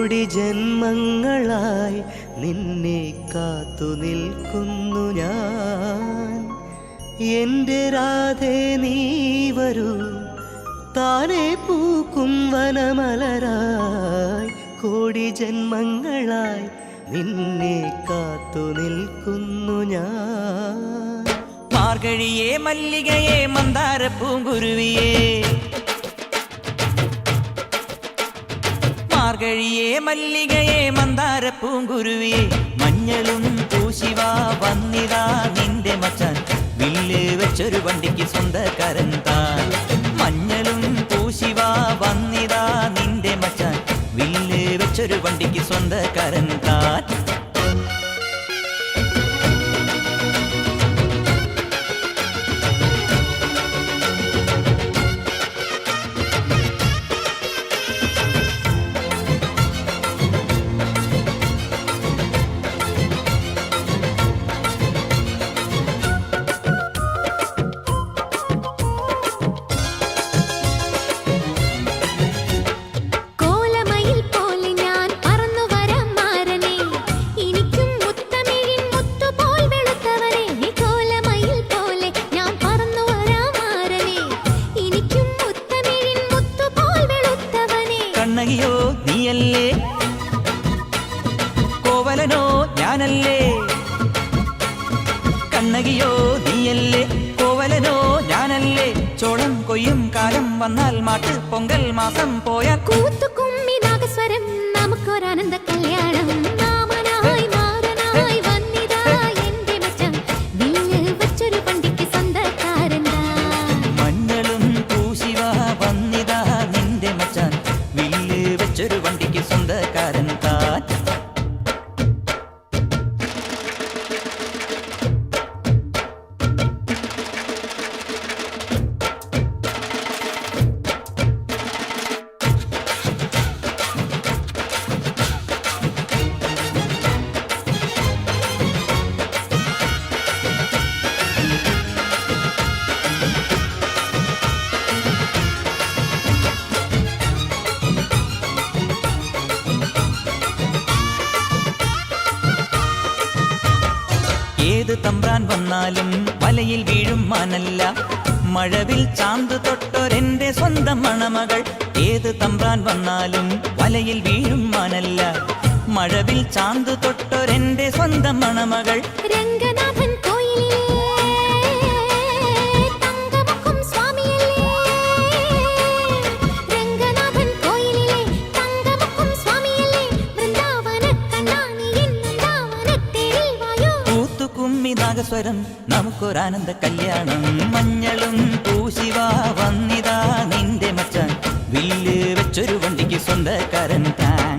കോടി ജന്മങ്ങളായി നിന്നെ കാത്തു നിൽക്കുന്നു ഞാൻ. എൻ്റെ രാധേ നീ വരൂ, താനെ പൂക്കും വനമലരായി. കോടി ജന്മങ്ങളായി നിന്നെ കാത്തു നിൽക്കുന്നു ഞാൻ. മാർഗഴിയേ മല്ലികയെ മന്ദാര പൂങ്കുരുവിയേ, മാർഗഴിയേ മല്ലികയെ മന്ദാര പൂങ്കുരുവിയേ. മഞ്ഞളും പൂശിവാ വന്നിതാ നിന്റെ മച്ചാൻ, വില്ല് വെച്ചൊരു വണ്ടിക്ക് സ്വന്തക്കാരൻ താൻ. മഞ്ഞളും പൂശിവാ വന്നിതാ നിന്റെ മച്ചാൻ, വില്ല് വെച്ചൊരു വണ്ടിക്ക് സ്വന്തക്കാരൻ താൻ. കണ്ണകിയോ നീയല്ലേ, കോവലനോ ഞാനല്ലേ. കണ്ണകിയോ നീയല്ലേ, കോവലനോ ഞാനല്ലേ. ചോളം കൊയ്യും കാലം വന്നാൽ മാട്ട് പൊങ്കൽ മാസം പോയ കൂത്തുകുമ്മി നാഗസ്വരം നമുക്കൊരാനന്ദ കല്യാണം. നാമനായി മാറനായി വന്നിതാ എന്റെ മച്ചാൻ, വില്ല് വെച്ചൊരു വണ്ടിക്ക് സ്വന്തക്കാരൻ. മഞ്ഞളും പൂശിവാ വന്നിതാ നിന്റെ മച്ചാൻ, വില്ല് വെച്ചൊരു വണ്ടിക്ക് സ്വന്തക്കാരൻ താൻ. ഏത് തമ്പ്രാൻ വന്നാലും വലയിൽ വീഴും മാനല്ല, മഴവിൽ ചാന്ത് തൊട്ടൊരെന്റെ സ്വന്തം മണമകൾ. ഏത് തമ്പ്രാൻ വന്നാലും വലയിൽ വീഴും മാനല്ല, മഴവിൽ ചാന്ത് തൊട്ടൊരെന്റെ സ്വന്തം മണമകൾ. രംഗനാഥൻ നാഗസ്വരം നമുക്കൊരാനന്ദ കല്യാണം. മഞ്ഞളും പൂശിവാ വന്നിതാ നിന്റെ മച്ചാൻ, വില്ല് വെച്ചൊരു വണ്ടിക്ക് സ്വന്തക്കാരൻ താൻ.